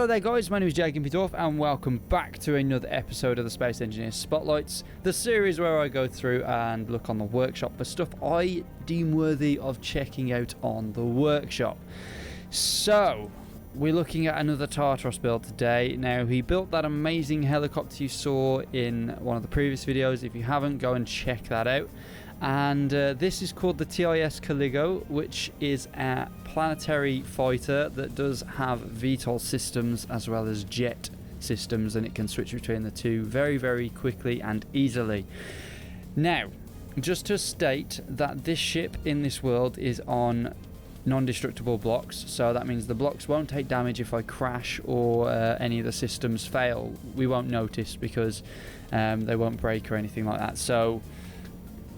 Hello there guys, my name is Jacob and welcome back to another episode of the Space Engineer Spotlights, the series where I go through and look on the workshop for stuff I deem worthy of checking out on the workshop. So, we're looking at another Tartaross build today. Now, he built that amazing helicopter you saw in one of the previous videos. If you haven't, go and check that out. And this is called the TIS Caligo, which is a planetary fighter that does have VTOL systems as well as jet systems, and it can switch between the two very, very quickly and easily. Now, just to state that this ship in this world is on non-destructible blocks, so that means the blocks won't take damage if I crash or any of the systems fail. We won't notice because they won't break or anything like that. So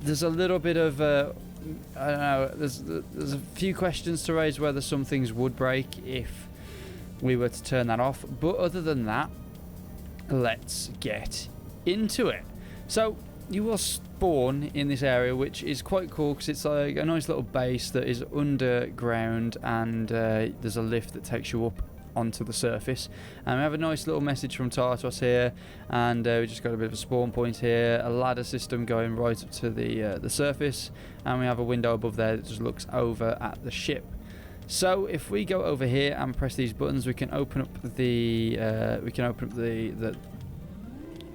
there's a little bit of I don't know, there's a few questions to raise whether some things would break if we were to turn that off, but other than that, let's get into it. So you will spawn in this area, which is quite cool because it's like a nice little base that is underground, and there's a lift that takes you up onto the surface. And we have a nice little message from Tartaross here, and we just got a bit of a spawn point here, a ladder system going right up to the surface, and we have a window above there that just looks over at the ship. So if we go over here and press these buttons, we can open up the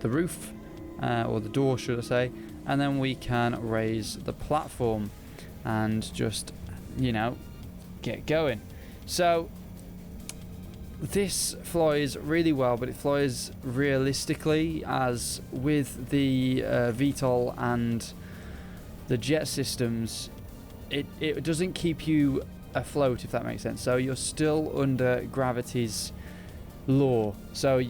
roof, or the door should I say, and then we can raise the platform and just, you know, get going. So this flies really well, but it flies realistically, as with the VTOL and the jet systems, it doesn't keep you afloat, if that makes sense. So you're still under gravity's law. So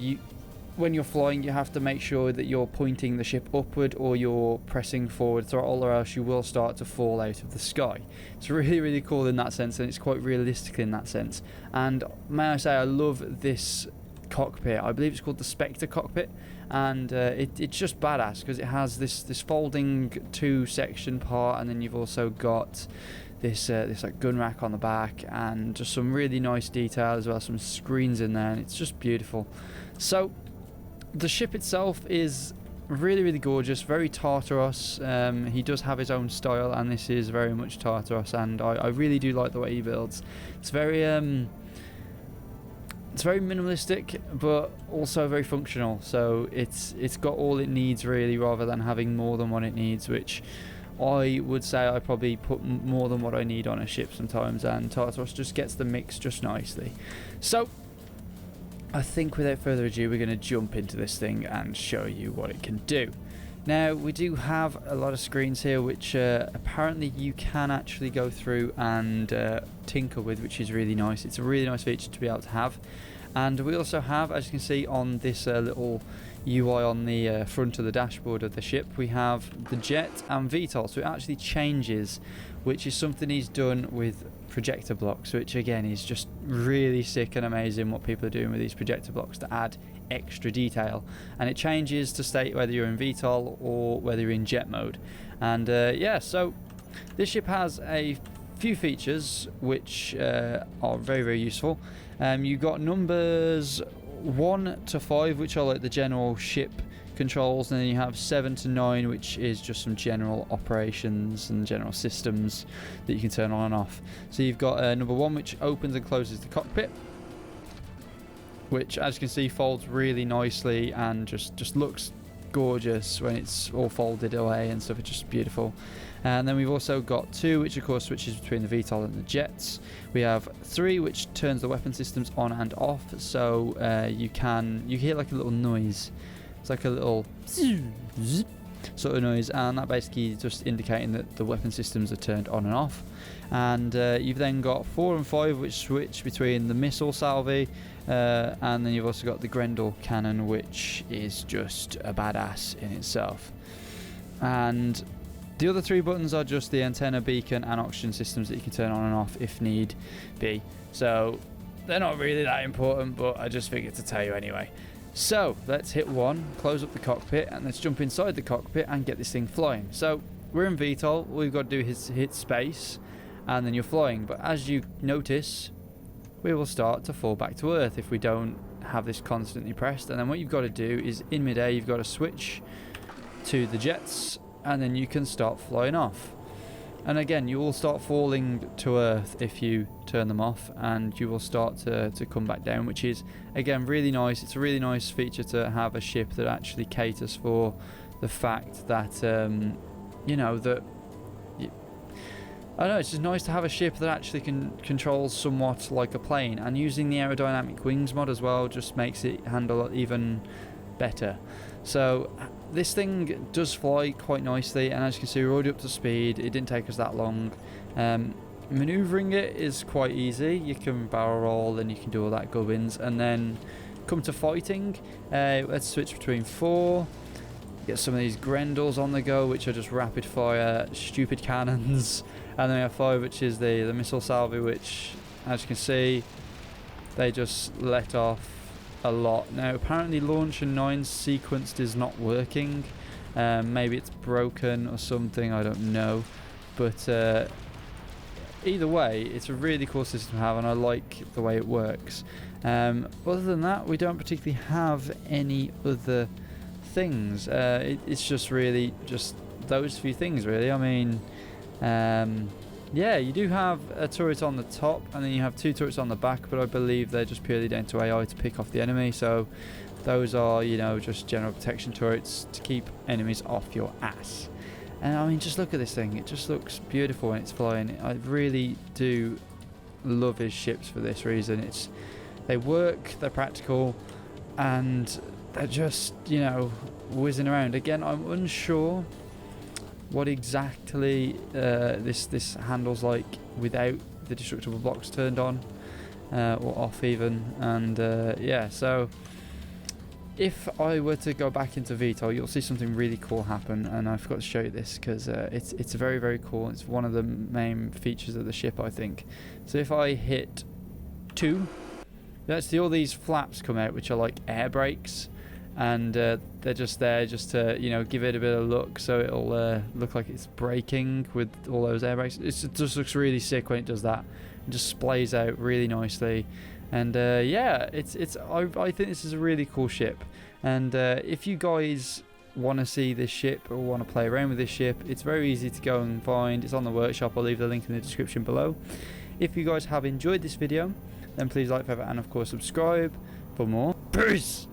when you're flying, you have to make sure that you're pointing the ship upward or you're pressing forward throttle, or else you will start to fall out of the sky. It's really, really cool in that sense, and it's quite realistic in that sense. And may I say, I love this cockpit. I believe it's called the Spectre cockpit, and it's just badass because it has this folding two-section part, and then you've also got this like gun rack on the back, and just some really nice detail as well, some screens in there, and it's just beautiful. So the ship itself is really, really gorgeous, very Tartaross. He does have his own style, and this is very much Tartaross, and I really do like the way he builds. It's very minimalistic, but also very functional. So it's got all it needs really, rather than having more than what it needs, which I would say I probably put more than what I need on a ship sometimes, and Tartaross just gets the mix just nicely. So I think without further ado, we're going to jump into this thing and show you what it can do. Now, we do have a lot of screens here, which apparently you can actually go through and tinker with, which is really nice. It's a really nice feature to be able to have. And we also have, as you can see on this little UI on the front of the dashboard of the ship, we have the jet and VTOL. So it actually changes, which is something he's done with projector blocks, which again is just really sick and amazing what people are doing with these projector blocks to add extra detail. And it changes to state whether you're in VTOL or whether you're in jet mode. And yeah, so this ship has a few features which are very, very useful. You've got numbers 1 to 5, which are like the general ship controls, and then you have 7 to 9, which is just some general operations and general systems that you can turn on and off. So you've got number 1, which opens and closes the cockpit, which, as you can see, folds really nicely and just looks gorgeous when it's all folded away and stuff. It's just beautiful. And then we've also got 2, which of course switches between the VTOL and the jets. We have 3, which turns the weapon systems on and off. So you hear like a little noise. It's like a little sort of noise, and that basically is just indicating that the weapon systems are turned on and off. And you've then got 4 and 5, which switch between the missile salve, and then you've also got the Grendel cannon, which is just a badass in itself. And the other 3 buttons are just the antenna, beacon and oxygen systems that you can turn on and off if need be. So they're not really that important, but I just figured to tell you anyway. So let's hit 1, close up the cockpit, and let's jump inside the cockpit and get this thing flying. So we're in VTOL. All we've got to do is hit space, and then you're flying. But as you notice, we will start to fall back to Earth if we don't have this constantly pressed. And then what you've got to do is in midair you've got to switch to the jets, and then you can start flying off. And again, you will start falling to earth if you turn them off, and you will start to come back down, which is again really nice. It's a really nice feature to have a ship that actually caters for the fact that you know, that I don't know, it's just nice to have a ship that actually controls somewhat like a plane, and using the aerodynamic wings mod as well just makes it handle even better. So this thing does fly quite nicely, and as you can see, we're already up to speed. It didn't take us that long. Maneuvering it is quite easy. You can barrel roll and you can do all that gubbins, and then come to fighting, let's switch between 4. Get some of these Grendels on the go, which are just rapid fire stupid cannons, and then we have 5, which is the missile salvo, which as you can see they just let off a lot. Now apparently launch and 9 sequenced is not working. Maybe it's broken or something, I don't know, but either way it's a really cool system to have, and I like the way it works. Other than that, we don't particularly have any other things. It's just really just those few things really. I mean, yeah, you do have a turret on the top, and then you have 2 turrets on the back, but I believe they're just purely down to AI to pick off the enemy. So those are, you know, just general protection turrets to keep enemies off your ass. And I mean, just look at this thing. It just looks beautiful when it's flying. I really do love his ships for this reason. They work, they're practical, and they're just, you know, whizzing around. Again, I'm unsure what exactly this handles like without the destructible blocks turned on or off even. And yeah, so if I were to go back into VTOL, you'll see something really cool happen, and I forgot to show you this because it's very, very cool. It's one of the main features of the ship, I think. So if I hit 2, let's see all these flaps come out, which are like air brakes, and they're just there just to, you know, give it a bit of look, so it'll look like it's braking with all those air brakes. It just looks really sick when it does that. It just splays out really nicely, and yeah, I think this is a really cool ship. And if you guys want to see this ship or want to play around with this ship, it's very easy to go and find. It's on the workshop. I'll leave the link in the description below. If you guys have enjoyed this video, then please like, favorite, and of course subscribe for more. Peace!